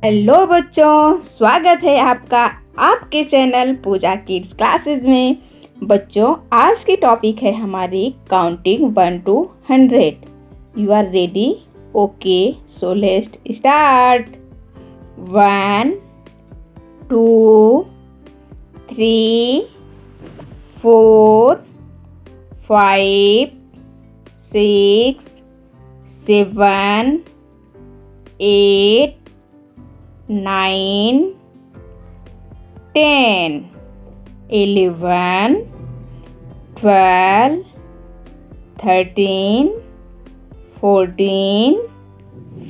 Hello बच्चों, स्वागत है आपका आपके चैनल पूजा किड्स क्लासेस में। बच्चों, आज की टॉपिक है हमारी counting 1 to 100। You are ready? Okay, so let's start. 1 2 3 4 5 6 7 8 9 10 11 12 13 14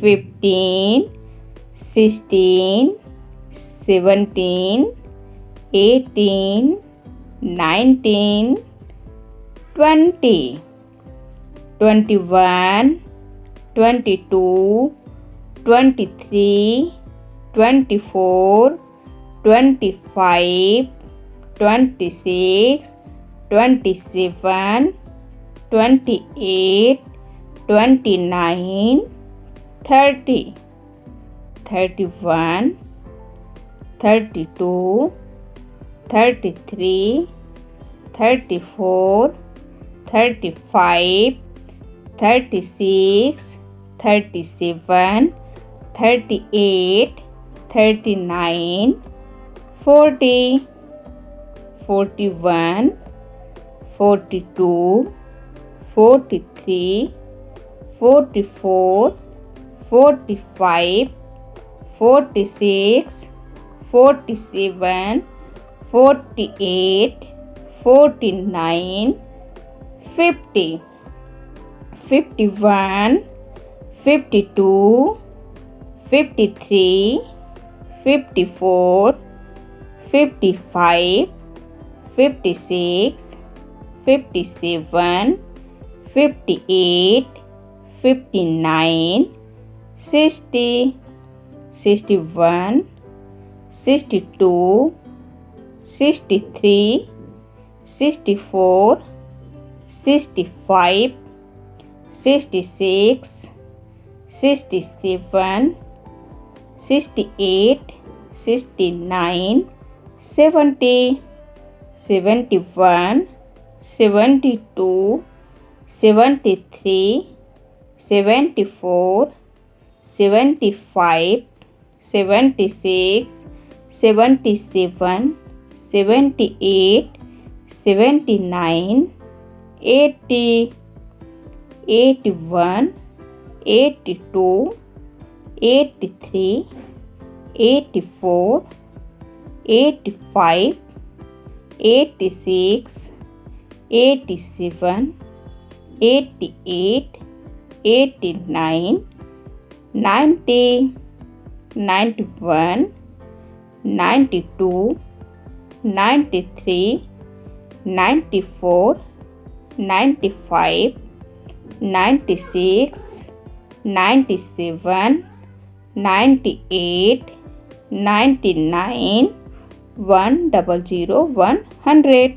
15 16 17 18 19 20 21 22 23 24 25 26 27 28 29 30 31 32 33 34 35 36 37 38 39 40 41 42 43 44 45 46 47 48 49 50 51 52 53 54 55 56 57 58 59 60 61 62 63 64 65 66 67 68 69 70 71 72 73 74 75 76 77 78 79 80 81 82 83 84 85 86 87 88 89 90 91 92 93 94 95 96 97 98 99 100 100